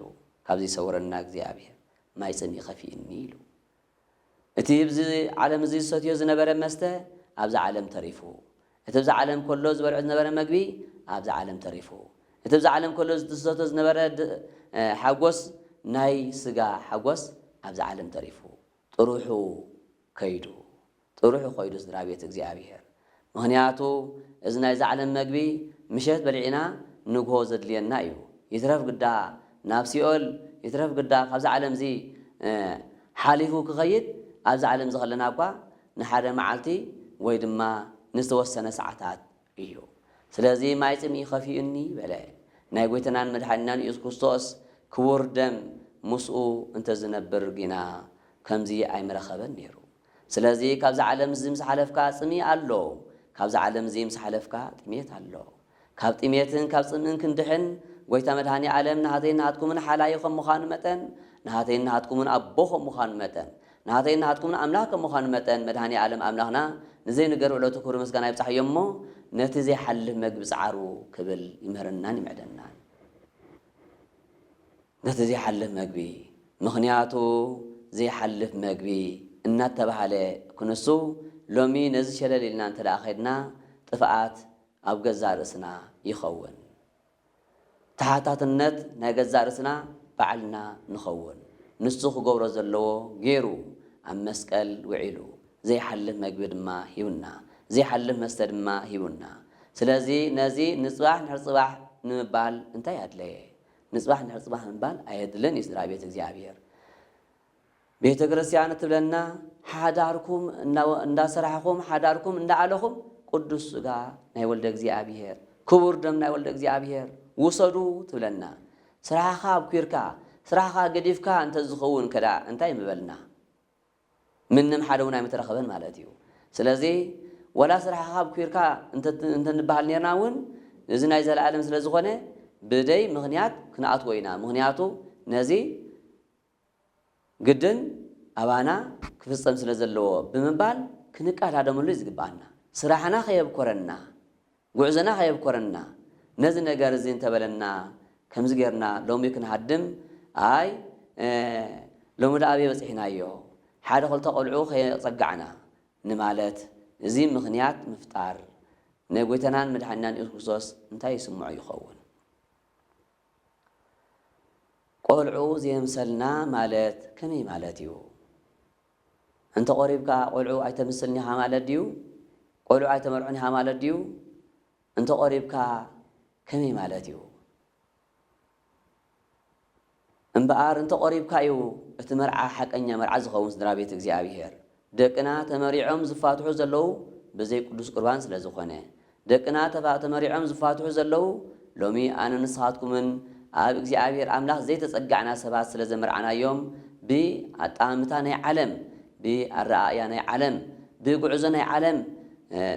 ካብዚ ሰውረና እግዚኣብሔር ማይ ጽምኢ ከፊኡኒ ኢሉ እቲ ብዚ ዓለም እዚ ዝሰትዮ ዝነበረ መስተ ኣብዚ ዓለም ተሪፉ እቲ ብዚ ዓለም ከሎ ዝበልዑ ዝነበረ መግቢ ኣብዚ ዓለም ተሪፉ እቲ ብዚ ዓለም ከሎ ዝሰትዮ ዝነበረ ሓጎስ ናይ ስጋ ሓጎስ ኣብዚ ዓለም ተሪፉ ጥሩሑ ከይዱ ስድራ ቤት እግዚአብሔር ምክንያቱ እዚ ናይ ዓለም መግቢ ምሸት በልዒና ንግሆ ዘድልየና እዩ ይትረፍ ግዳ ናብ ሲኦል ይትረፍ ግዳ ካብዚ ዓለም እዚ ሓሊፉ ክኸይድ ኣብዚ ዓለም ዝኸለና እኳ ንሓደ መዓልቲ ወይ ድማ ንዝተወሰነ ሰዓታት እዩ ስለዚ ማይ ጽምኢ ከፊኡኒ በለ ናይ ጎይታናን መድኃኒናን ኢየሱስ ክርስቶስ ክቡር ደም ምስኡ እንተዝነብር ግና ከምዚ ኣይመረኸበን ነይሩ ስለዚ ካብዚ ዓለም እዚ ምስ ሓለፍካ ጽምኢ ኣሎ ካብዚ ዓለም እዚ ምስ ሓለፍካ ጥሜት ኣሎ ካብ ጥሜትን ካብ ጽምእን ክንድሕን ጎይታ መድኃኒ ዓለም ናሃተይን ናሃትኩምን ሓላዩ ከም ምዃኑ መጠን ናሃተይን ናሃትኩምን ኣቦ ከም ምዃኑ መጠን ናሃተይን ናሃትኩምን ኣምላኽ ከም ምዃኑ መጠን መድኃኒ ዓለም ኣምላኽና ንዘይንገር ውዕለቱ ክብሪ ምስጋና ይብጻሕዮ እሞ ነቲ ዘይሓልፍ መግቢ ፃዓሩ ክብል ይምህረናን ይምዕደናን ነቲ ዘይሓልፍ መግቢ ምክንያቱ ዘይሓልፍ መግቢ እናተባሃለ ክንሱ ሎሚ ነዚ ሸለል ኢልና እንተደኣ ኸይድና ጥፍኣት ኣብ ገዛ ርእስና ይኸውን ተሓታትነት ናይ ገዛ ርእስና ባዕልና ንኸውን ንሱ ክገብሮ ዘለዎ ገይሩ ኣብ መስቀል ውዒሉ ዘይሓልፍ መግቢ ድማ ሂቡና ዘይሓልፍ መስተ ድማ ሂቡና ስለዚ ነዚ ንጽባሕ ንሕር ጽባሕ ንምባል እንታይ ኣድለየ ንጽባሕ ንሕር ጽባሕ ንምባል ኣየድልን እዩ ስድራ ቤት እግዚአብሔር ቤተ ክርስቲያን እትብለና ሓዳርኩም እንዳሰራሕኩም ሓዳርኩም እንዳዓለኹም ቅዱስ ሥጋ ናይ ወልደ እግዚአብሔር ክቡር ደም ናይ ወልደ እግዚአብሔር ውሰዱ ትብለና ስራሕኻ ኣብኩርካ ስራሕኻ ገዲፍካ እንተ ዝኸውን ከዳ እንታይ ምበልና ምንም ሓደ እውን ኣይምተረኸበን ማለት እዩ ስለዚ ولا سرح خاب كيركا انت نبهال نيرناون إذن أي زال عالم سلزخونه بدأي مغنيات كنأت وينا مغنياتو نزي جدا أبانا كفصم سلزلوا بمبال كنك على هذا ملوز جبانا سرحنا خيب كورنا وعزنا خيب كورنا نزنا جارزين تبلنا كم زجرنا لو ممكن هدم أي لو مدى أبي بس إحنا يو حدا خلطة قلعو خي صقعنا نمالت زي مغنيات مفتار نقولتنان مدحنان إخصاص انتهي يسمع يخون قلعو زي مسلنا مالت كمي مالتيو انت قريبك قلعو اي تمثلني ها مالت ديو قلعو اي تمرعني ها مالت ديو انت قريبك كمي مالتيو انبقار انت قريبك ايو اتمرعى حق انيا مرعى زخون سدرا بيت እግዚአብሔር دقنا تمريعهم زفاتحو زلو بزي قدوس قربان سلازخونه دقنا تمريعهم زفاتحو زلو لومي انا نسخاتكمن اب እግዚአብሔር አምላክ ዘይ ተጸጋዕና ሰባት ስለዘመርዓና ዮም በአጣምታ ናይ ዓለም በአራያ ናይ ዓለም በጉዕዞ ናይ ዓለም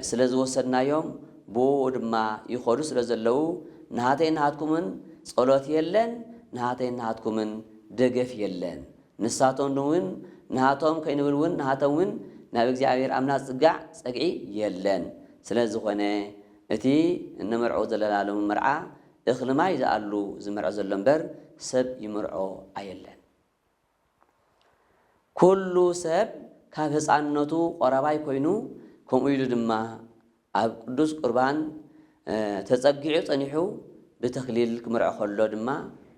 ስለዝወሰድናዮም ቦ ድማ ይኾዱ ስለዘለው ናሃተይ ናሃትኩምን ጸሎት የለን ናሃተይ ናሃትኩምን ደገፍ የለን ንሳቶም ድውን ናሃቶም ከይንብልውን ናሃተውን ናብ እግዚአብሔር አምላክ ጽጋዕ ጸግዒ የለን ስለዝኾነ እቲ እንመርዖ ዘለላሎም መርዓ እኽልማ ይዛሉ ዝመርዖ ዘሎ እምበር ሰብ ይመርዖ አየለን ኩሉ ሰብ ካብ ህፃንነቱ ቆረባይ ኮይኑ ከምኡ ኢሉ ድማ ኣብ ቅዱስ ቁርባን ተጸጊዑ ጸኒሑ ብተኽሊል ክመርዖ ከሎ ድማ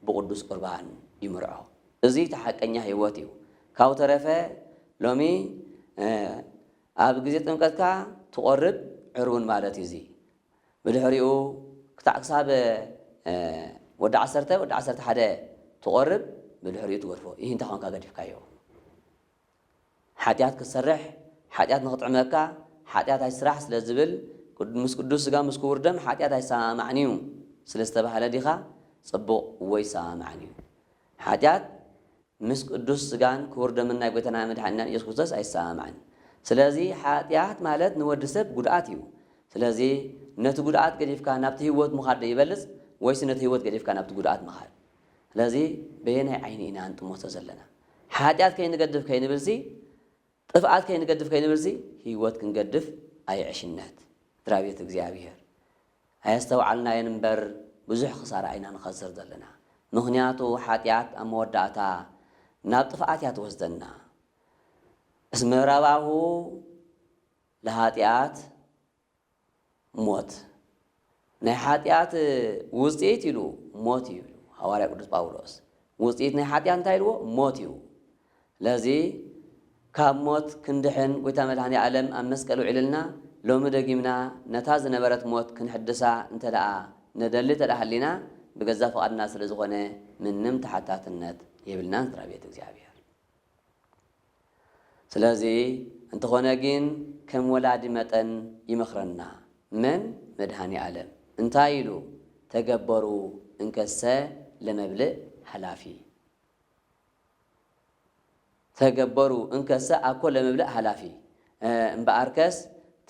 ብቅዱስ ቁርባን ይመርዖ እዚ ተሐቀኛ ህይወት እዩ ካብ ተረፈ ሎሚ ኣብ ግዜ ጥምቀትካ ትቆርብ ዕሩን ማለት እዩ እዚ ብድሕሪኡ ክታዕክሳብ ወደ 10 ወደ 11 تقرب بالحرية تغرفه إيه أنت خانك قد فكايو حاتيات كسرح حاتيات نقطع مكة حاتيات هاي سرح سلزبل مسكدوس سجام مسكور دم حاتيات هاي سامعنيو سلستبه على ديخا صبوا ويسامعنيو حاتيات مسكدوس سجان كور دم الناي بيتنا مدحنا يسكوتس هاي سامعن سلازي حاتيات مالت نود سب قداتيو سلازي نت قدات قد فكا نبتي وقت مخاد يبلز ويسنت هيوت قد فكا نبت قدات مخاد لذي بينه عينينا أنتم متزلنا حاجات كين نقدف كين برزي طفعات كين نقدف كين برزي هيوت كنقدف أي عشنات ترابية እግዚአብሔር هيستوعلنا ينبر بزح خسارة عينا نخسر ذلنا مغنياتو حاتيات أموداتا ناب طفعات يتوزدنا اسم رباه لهاتيات موت نحاتيات وزيت يلو موت يلو حوالي قدس باولوس وصيت نحاتي انتايلو موتيو لذي كموت كندحن ويتمدحني عالم امسكلو عللنا لو مدغيمنا نتاز نبرت موت كنحدسا انت دا ندلي تدحلينا بغزا فقدنا سلازخونه منم تحتاتنت يبلنا ترابيت እግዚአብሔር ስለዚህ انت ሆነግን ከም ወላዲ መጠን ይመክረና من መድኃኒ ዓለም እንታይሉ ተገበሩ እንከሰ لمبلغ حلافي تجبروا إنكس أكل لمبلغ حلافي بأركس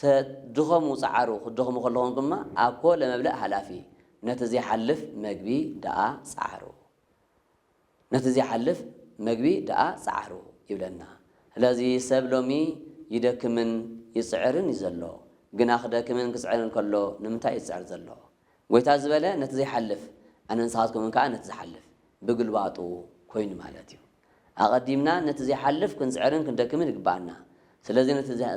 تدخم وصعروا خدخم وخلهم كما أكل لمبلغ حلافي نتزي حلف مجبي دعاء صعروا نتزي حلف مجبي دعاء صعروا يبلنا الذي سبلومي يدك من يسعرن يزلو جناخدك من كسعرن كله نمتى يسعر زلو ويتازبله نتزي حلف أنا نساعدكم من كأنه تزحلف بقلباتو كوين مالتيو أقدمنا نتزحلف كن سعرن كن دكمن قبعنا سلازي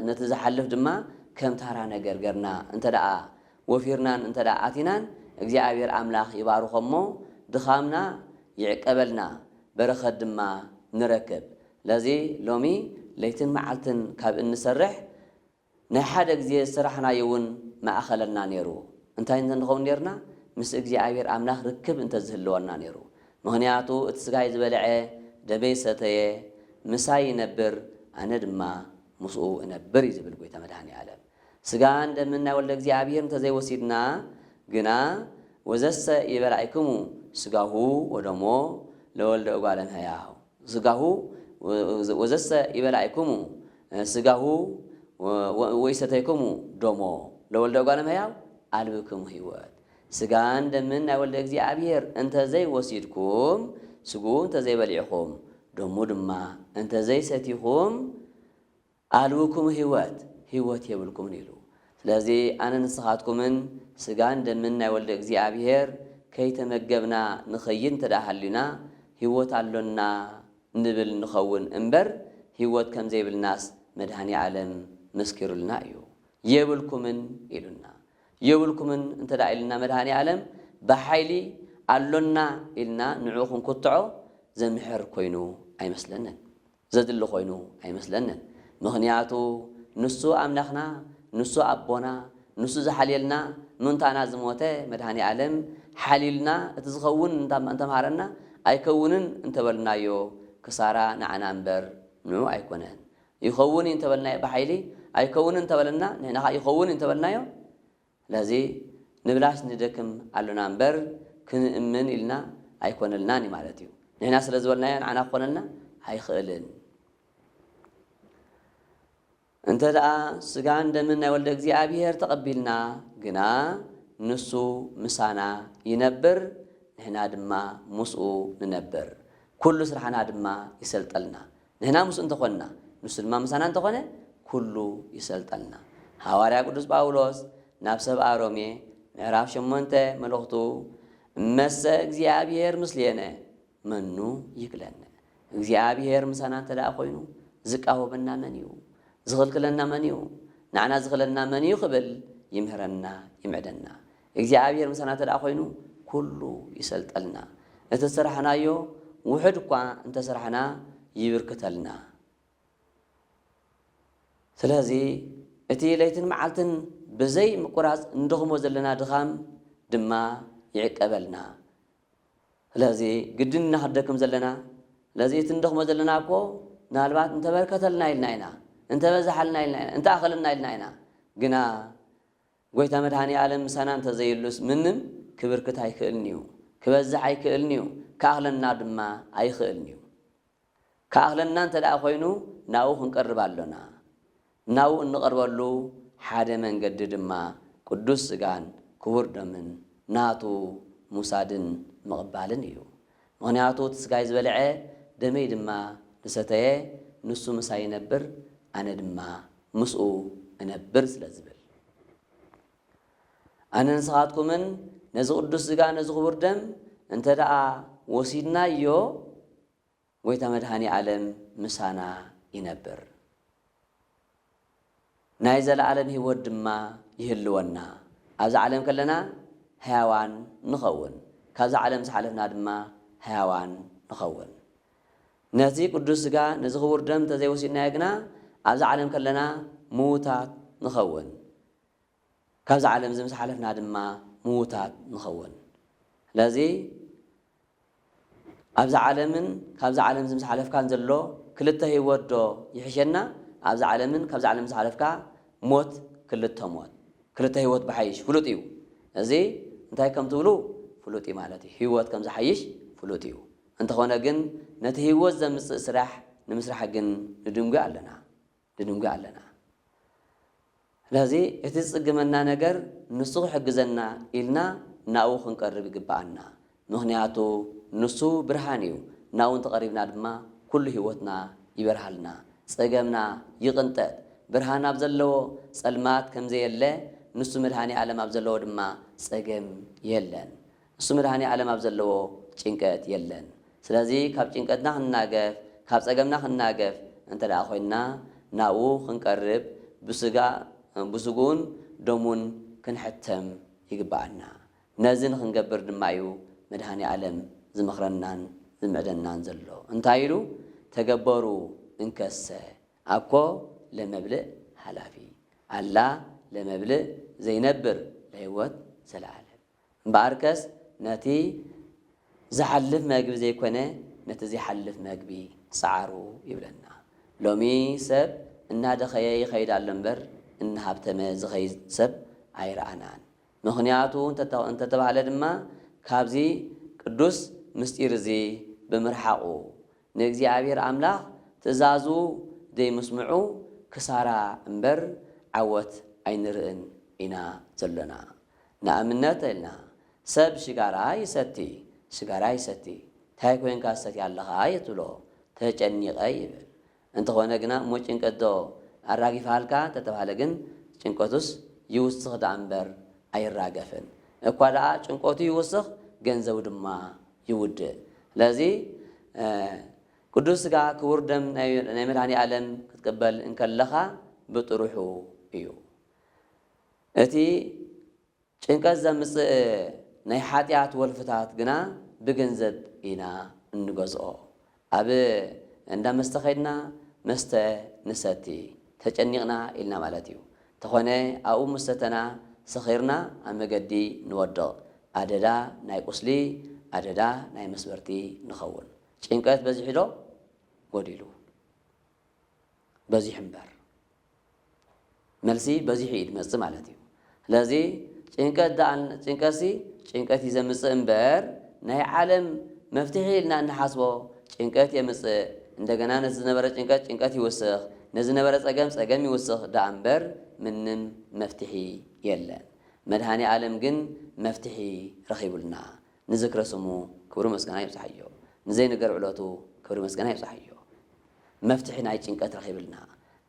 نتزحلف دما كم تهرانا قرقرنا انت دعا وفيرنا انت دعا آتنا እግዚአብሔር አምላክ ይባርኮሞ ድኻምና ይዕቀበልና በረኸት ድማ ንረክብ ለዚ ሎሚ ለይትን መዓልትን ካብ እንሰርሕ ናይ ሓደ ግዜ ስራሕና ይውን ማእኸለና ነይሩ እንታይ እንተንኸውን ነርና ምስ እግዚአብሔር አምላክ ርክብ እንተ ዝህልወና ነይሩ ምክንያቱ እቲ ስጋይ ዝበልዐ ደበይ ሰተየ ምሳይ ነብር ኣነ ድማ ምስኡ እነብር ይዝብል ጎይታ መድኃኔ ዓለም ስጋ እንደምናይ ወልደ እግዚአብሔር እንተዘይወሲድና ግና ወዘሰ ይበላዕክሙ ስጋሁ ወደሞ ለወልደ እጓለ እመሕያው ስጋሁ ወዘሰ ይበላዕክሙ ስጋሁ ወይሰተይክሙ ደሞ ለወልደ እጓለ እመሕያው አልብክሙ ሕይወት ስጋን ደምን ናይ ወልደ እግዚአብሔር እንተዘይ ወሲድኩም ስጉ እንተዘይ በሊዕኹም ደሙ ድማ እንተዘይ ሰቲኹም አልብክሙ ሕይወት የብልኩምን ኢሉ ስለዚ አነ ንስኻትኩምን ስጋን ደምን ናይ ወልደ እግዚአብሔር ከይተመገብና ንኸይድ ተዳሃሊና ሕይወት አሎና ንብል ንኸውን እምበር ሕይወት ከም ዘይብልናስ መድኃኒ ዓለም መስኪሩልና እዩ የብልኩምን ኢሉና የብልኩምን እንተዳ ኢልና መድኃኒ ዓለም ብሓይሊ አሎና ኢልና ንዑ ክንኩትዖ ዘምሕር ኮይኑ ኣይመስለንን ዘድሊ ኮይኑ ኣይመስለንን ምኽንያቱ ንሱ አምላኽና ንሱ አቦና ንሱ ዝሓልየልና ምንታና ዝሞተ መድኃኒ ዓለም ሓሊልና እቲ ዝኸውን እንተምሃረና ኣይከውንን እንተበልናዮ ክሳራ ንዓና እምበር ንዑ ኣይኮነን ይኸውን እንተበልናዮ ብሓይሊ ኣይከውን እንተበልና ንሕና ይኸውን እንተበልናዮ ለዚ ንብላሽ ንደክም አሎና እምበር ክንእምን ኢልና ኣይኮነልናን ማለት እዩ ንሕና ስለ ዝበልናዮ ንዓና ክኾነልና ኣይኽእልን እንተ ደኣ ስጋን ደምን ናይ ወልደ እግዚአብሔር ተቐቢልና ግና ንሱ ምሳና ይነብር ንሕና ድማ ምስኡ ንነብር ኩሉ ስራሕና ድማ ይሰልጠልና ንሕና ምስኡ እንተኾንና ንሱ ድማ ምሳና እንተኾነ ኩሉ ይሰልጠልና ሐዋርያ ቅዱስ ጳውሎስ ናብ ሰብአ ሮሜ ምዕራፍ 8 መልእኽቱ እመሰ እግዚአብሔር ምስሌነ መኑ ይክለነ እግዚአብሔር ምሳና እንተ ደኣ ኮይኑ ዝቃወመና መን እዩ ዝኽልክለና መን እዩ ንዓና ዝኽለና መን እዩ ክብል ይምህረና ይምዕደና እግዚአብሔር ምሳና እንተ ደኣ ኮይኑ ኩሉ ይሰልጠልና እቲ ስራሕናዮ ውሕድ እኳ እንተ ስራሕና ይብርክተልና ስለዚ እቲ ለይትን መዓልትን ብዘይ ምቁራፅ እንደኽሞ ዘለና ድኻም ድማ ይዕቀበልና ስለዚ ግድን እናኽደክም ዘለና ስለዚ እቲ እንደኽሞ ዘለና እኮ ናልባት እንተበርከተልና ኢልና ኢና እንተበዛሓልና ኢልና ኢና እንተኣኸልና ኢልና ኢና ግና ጎይታ መድኃኒ ዓለም ምሳና እንተዘይሉስ ምንም ክብርክት ኣይክእልን እዩ ክበዛሕ ኣይክእልን እዩ ከኣኽለና ድማ ኣይኽእልን እዩ ከኣኽለና እንተ ደኣ ኮይኑ ናብኡ ክንቀርብ ኣሎና ናብኡ እንቐርበሉ ሓደ መንገዲ ድማ ቅዱስ ስጋን ክቡር ደምን ናቱ ሙሳድን ምቕባልን እዩ ምኽንያቱ እቲ ስጋይ ዝበልዐ ደመይ ድማ ንሰተየ ንሱ ምሳ ይነብር ኣነ ድማ ምስኡ እነብር ስለ ዝብል ኣነ ንስኻትኩምን ነዚ ቅዱስ ስጋ ነዚ ክቡር ደም እንተ ደኣ ወሲድናዮ ጎይታ መድኃኒ ዓለም ምሳና ይነብር ናይ ዘለዓለም ሕይወት ድማ ይህልወና ኣብዚ ዓለም ከለና ሕያዋን ንኸውን ካብዚ ዓለም ዝሓለፍና ድማ ሕያዋን ንኸውን ነዚ ቅዱስ ስጋ ነዚ ክቡር ደም እንተዘይወሲድናዮ ግና ኣብዚ ዓለም ከለና ምዉታት ንኸውን ካብዚ ዓለም እዚ ምስ ሓለፍና ድማ ምዉታት ንኸውን ስለዚ ኣብዚ ዓለምን ካብዚ ዓለም እዚ ምስ ሓለፍካን ዘሎ ክልተ ህይወት ዶ ይሕሸና ኣብዚ ዓለምን ካብዚ ዓለም ምስ ሓለፍካ ሞት ክልተ ሞት ክልተ ህይወት ብሓይሽ ፍሉጥ እዩ እዚ እንታይ ከም ትብሉ ፍሉጥ እዩ ማለት እዩ ህይወት ከም ዝሓይሽ ፍሉጥ እዩ እንተኾነ ግን ነቲ ህይወት ዘምፅእ ስራሕ ንምስራሕ ግን ንድንጉ ኣለና ስለዚ እቲ ዝፅግመና ነገር ንሱ ክሕግዘና ኢልና ናብኡ ክንቀርብ ይግባአና ምኽንያቱ ንሱ ብርሃን እዩ ናብኡ እንተቐሪብና ድማ ኩሉ ህይወትና ይበርሃልና ፀገምና ይቕንጠጥ ብርሃን ኣብ ዘለዎ ፀልማት ከምዘየለ ንሱ መድኃኒ ዓለም ኣብ ዘለዎ ድማ ፀገም የለን ንሱ መድኃኒ ዓለም ኣብ ዘለዎ ጭንቀት የለን ስለዚ ካብ ጭንቀትና ክንናገፍ ካብ ፀገምና ክንናገፍ እንተ ደኣ ኮይንና ናብኡ ክንቀርብ ብስጉን ደሙን ክንሕተም ይግባአና ነዚ ንክንገብር ድማ እዩ መድኃኒ ዓለም ዝመኽረናን ዝምዕደናን ዘሎ እንታይ ኢሉ ተገበሩ እንከሰ አኮ ለመብልእ ሓላፊ አላ ለመብልእ ዘይነብር ለህይወት ዘለዓለም እምበኣርከስ ነቲ ዝሓልፍ መግቢ ዘይኮነ ነቲ ዘይሓልፍ መግቢ ሰዓሩ ይብለና ሎሚ ሰብ እናደኸየ ይኸይድ ኣሎ እምበር እናሃብተመ ዝኸይድ ሰብ ኣይረኣናን ምኽንያቱ እንተተባሃለ ድማ ካብዚ ቅዱስ ምስጢር እዚ ብምርሓቑ ንእግዚአብሔር ኣምላኽ ትእዛዙ ዘይምስምዑ ክሳራ እምበር ዓወት ኣይንርእን ኢና ዘለና ንኣብነት ኢልና ሰብ ሽጋራ ይሰቲ እንታይ ኮይንካ ሰቲ ኣለኻ የትብሎ ተጨኒቐ ይብል እንተኾነ ግና እሞ ጭንቀት ዶ ኣራጊፍሃልካ ተተባሃለ ግን ጭንቀቱስ ይውስኽ ዳ እምበር ኣይራገፍን እኳ ደኣ ጭንቀቱ ይውስኽ ገንዘቡ ድማ ይውድእ ስለዚ ቅዱስ ሥጋ ክቡር ደም ናይ መድኃኒ ዓለም ክትቀበል እንከለኻ ብጥሩሑ እዩ እቲ ጭንቀት ዘምጽእ ናይ ሓጢኣት ወልፍታት ግና ብገንዘብ ኢና እንገዝኦ ኣብ እንዳ መስተ ኸይድና መስተ ንሰቲ ተጨኒቕና ኢልና ማለት እዩ ተኾነ ኣብኡ መስተተና ሰኺርና ኣብ መገዲ ንወድቕ ኣደዳ ናይ ቁስሊ ኣደዳ ናይ መስበርቲ ንኸውን ጭንቀት በዚሕ ዶ ጎዲሉ በዚሕ እምበር መልሲ በዚሕ እዩ ድመጽእ ማለት እዩ ስለዚ ጭንቀት ዘምጽእ እምበር ናይ ዓለም መፍትሒ ኢልና እንሓስቦ ጭንቀት የምጽእ እንደገና ነዚ ዝነበረ ጭንቀት ይውስኽ ነዚ ነበረ ፀገም ይውስኽ ዳ እምበር ምንም መፍትሒ የለን መድኃኒ ዓለም ግን መፍትሒ ረኺቡልና ንዝክረ ስሙ ክብሪ ምስጋና ይብጽሐዮ ንዘይነገር ዕለቱ ክብሪ ምስጋና ይብጽሐዮ መፍትሒ ናይ ጭንቀት ረኺብልና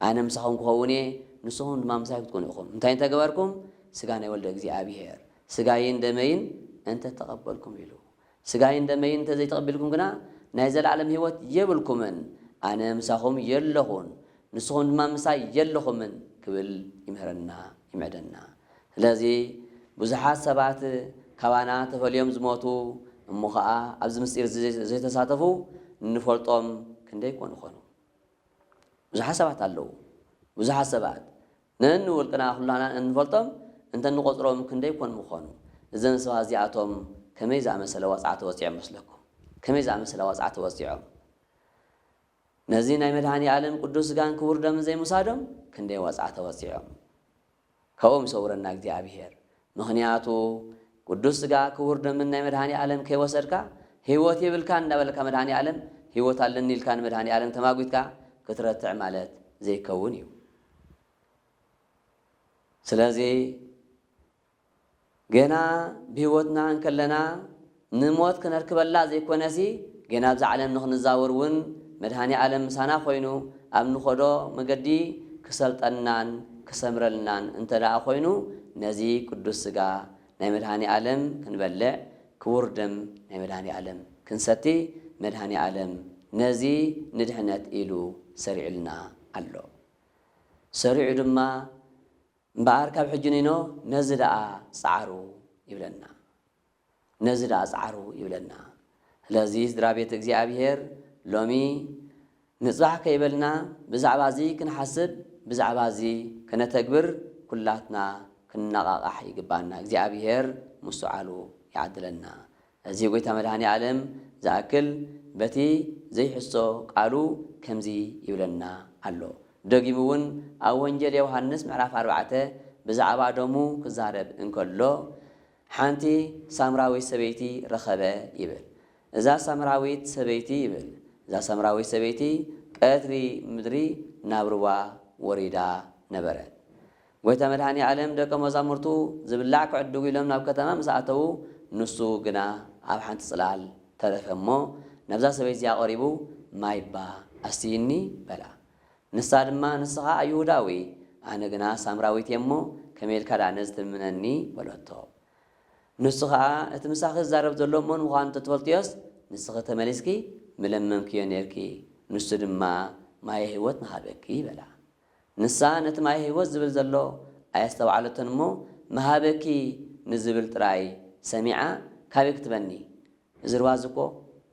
ኣነ ምሳኹም ክኸውን እየ ንስኹም ድማ ምሳይ ክትኮኑ ኢኹም እንታይ እንተገበርኩም ሥጋ ናይ ወልደ እግዚኣብሔር ሥጋይን ደመይን እንተ ተቐበልኩም ኢሉ ሥጋይን ደመይን እንተ ዘይተቐበልኩም ግና ናይ ዘለዓለም ህይወት የብልኩምን ኣነ ምሳኹም የለኹን ንስኹም ድማ ምሳይ የለኹምን ክብል ይምህረና ይምዕደና ስለዚ ብዙሓት ሰባት ካባና ተፈልዮም ዝሞቱ እሞ ከዓ ኣብዚ ምስጢር ዘይተሳተፉ ንፈልጦም ክንደይ ኮኑ ኾኑ ብዙሓት ሰባት ኣለዉ ብዙሓት ሰባት ነንውልቅና ኩላና እንፈልጦም እንተ ንቆፅሮም ክንደይ ኮኑ ምኾኑ እዘን ሰባት እዚኣቶም ከመይ ዝኣመሰለ ዋፅዓተ ወፂዖም መስለኩም ከመይ ዝኣመሰለ ዋፅዓተ ወፂዖም ነዚ ናይ መድኃኒ ዓለም ቅዱስ ሥጋን ክቡር ደምን ዘይምውሳዶም ክንደይ ዋፅዓተ ወፂዖም ካብኦም ይሰውረና እግዚኣብሔር ምኽንያቱ ቅዱስ ሥጋ ክቡር ደምን ናይ መድኃኒ ዓለም ከይወሰድካ ህይወት የብልካ እንዳበለካ መድኃኒ ዓለም ህይወት ኣለኒ ኢልካ ንመድኃኒ ዓለም ተማጉትካ ክትረትዕ ማለት ዘይከውን እዩ ስለዚ ገና ብህይወትና እንከለና ንሞት ክነርክበላ ዘይኮነሲ ገና ብዛ ዓለም ንኽንዛወር እውን መድኃኒ ዓለም ምሳና ኮይኑ ኣብ ንኸዶ መገዲ ክሰልጠናን ክሰምረልናን እንተ ደኣ ኮይኑ ነዚ ቅዱስ ሥጋ ናይ መድኃኒ ዓለም ክንበልዕ ክቡር ደም ናይ መድኃኒ ዓለም ክንሰቲ መድኃኒ ዓለም ነዚ ንድሕነት ኢሉ ሰሪዑልና ኣሎ ሰሪዑ ድማ እምበኣር ካብ ሕጂ ኒኖ ነዚ ደኣ ፃዕሩ ይብለና ስለዚ ስድራ ቤት እግዚኣብሔር ሎሚ ንጽባሕ ከይበልና ብዛዕባ እዚ ክንሓስብ ብዛዕባ እዚ ከነተግብር ኩላትና ክንነቓቓሕ ይግባና እግዚኣብሔር ምስዓሉ ይዓድለና እዚ ጎይታ መድኃኒ ዓለም ዝኣክል በቲ ዘይሕሶ ቃሉ ከምዚ ይብለና ኣሎ ደጊሙ እውን ኣብ ወንጌል ዮሐንስ ምዕራፍ 4 ብዛዕባ ደሙ ክዛረብ እንከሎ ሓንቲ ሳምራዊት ሰበይቲ ረኸበ ይብል እዛ ሳምራዊት ሰበይቲ ቀትሪ ምድሪ ናብ ሩባ ወሪዳ ነበረት ጎይታ መድኃኒ ዓለም ደቀ መዛሙርቱ ዝብላዕ ክዕድጉ ኢሎም ናብ ከተማ ምስ ኣተዉ ንሱ ግና ኣብ ሓንቲ ጽላል ተረፈ እሞ ነብዛ ሰበይቲ እዚኣ ቀሪቡ ማይባ ኣስትይኒ በላ ንሳ ድማ ንስኻ ኣይሁዳዊ ኣነ ግና ሳምራዊት እሞ ከመይ ኢልካ ዳኣነ ዝትምነኒ በለቶ ንሱ ከዓ እቲ ምሳኺ ዝዛረብ ዘሎ እሞ ንምዃኑ ተትፈልጥዮስ ንስኺ ተመሊስኪ ምለመንክዮ ነርኪ ንሱ ድማ ማየ ህይወት ንሃበኪ በላ ንሳ ነቲ ማየ ህይወት ዝብል ዘሎ ኣየስተውዓለቶን እሞ መሃበኪ ንዝብል ጥራይ ሰሚዓ ካበይ ክትበኒ እዚ ርዋዝ እኮ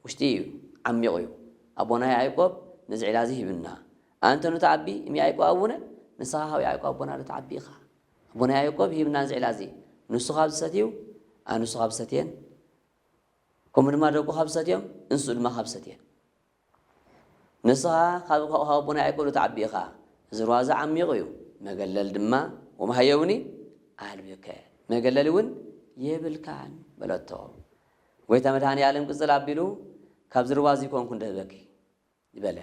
ውሽጢ እዩ ዓሚቑ እዩ ኣቦና ያዕቆብ ነዚ ዒላ እዚ ሂብና ኣንተ ንተዓቢ እሚ ያዕቆብ ኣቡነ ንስኻ ካብ ያዕቆብ ኣቦና ዶ ተዓቢ ኢኻ ኣቦና ያዕቆብ ሂብና እዚ ዒላ እዚ ንሱ ካብ ዝሰትዩ ኣንሱ ካብ ዝሰትየን ከምኡ ድማ ደቁ ካብ ዝሰትዮም እንሱ ድማ ካብ ዝሰትየን ንስኻ ካብ ኣቦና ያዕቆብ ዶ ተዓቢ ኢኻ እዚ ርዋዝ ዓሚቑ እዩ መገለል ድማ ወመሃየውኒ ኣልብከ መገለል እውን የብልካን በለቶ ጎይታ መድኃኒ ዓለም ቅፅል ኣቢሉ ካብ ዝርዋዝ ይኮንኩ እንደህበኪ ይበለ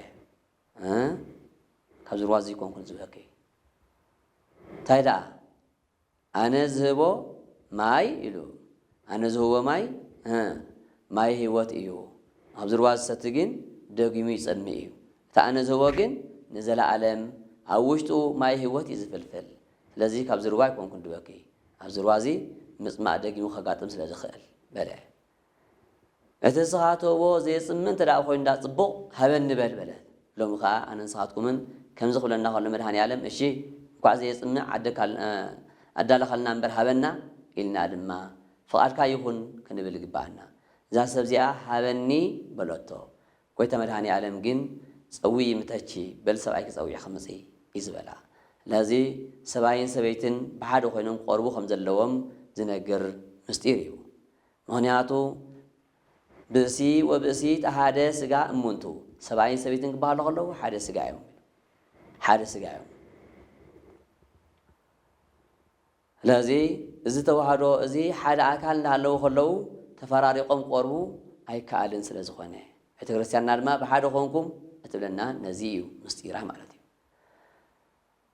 كابزروازي كون كل زبكي تايدا أنا زهبو ماي إلو أنا زهو ماي ماي هيوت إيو كابزرواز ستجين دقيمي صدمي إيو تأنا زهو جن نزل عالم أوشتو ماي هيوت يزفلفل لذي كابزرواي كون كل زبكي كابزروازي مسمع دقيمو خقاتم سلازي خيل بلع أتسخاتو زي سمن تلا أخوين دا صبق هبن نبل بلد لو مخا أنا نسخاتكم كم زخل لنا خلنا مرهاني عالم إشي قاعد يسمع عدك أدال خلنا نبر هبنا إلنا دما فقال كايهون كنبل جبانا ذا سبزيا هبني بلوتو كويت مرهاني عالم جن سوي متهشي بل سبعي سوي خمسي إزبلا لذي سبعين سبعين بعد أخوينهم قربو خمس اللوم زنجر مستيريو مهنياتو بسي وبسي تحادى سجا أمونتو سبعين سبعين كبار الله حادى سجايهم حادى سجايهم لذي إذا توحدوا إذا حادى أكل نهلو خلو تفرارقهم قربو أي كألن سلزخانة هتكرسيان نرما بحادو خونكم أتبلنا نزيو مستيرة مالتي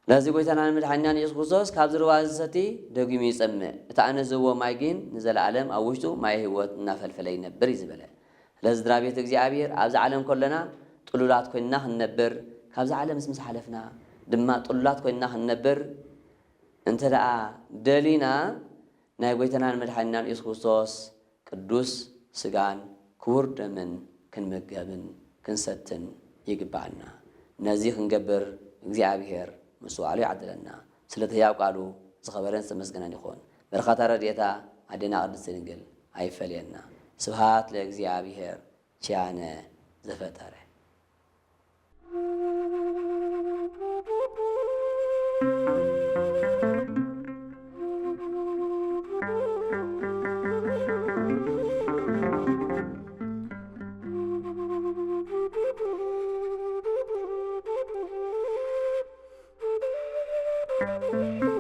لذي قويتنا نمد حنان يسخصوص كابزر وازستي دوغي يسمى تانا زو مايجين نزل عالم اوشتو ماي هوت نافل فلي نبر يزبله لذ درابيت እግዚአብሔር ابز عالم كلنا طلولات كنا ننبر كابز عالم اسم حلفنا دما طلولات كنا ننبر انت لا دلينا ناي قويتنا نمد حنان يسخصوص قدوس سغان كور دمن كنمغبن كنستن يغبعنا نزي خنجبر እግዚአብሔር مسؤالي عدلنا سلته يقالو زخبرن سمسغنا يكون برخات رديتا عدنا قد سنجل اي فلينا سبحات لእግዚአብሔር ቻነ ዘፈጠረ Thank you.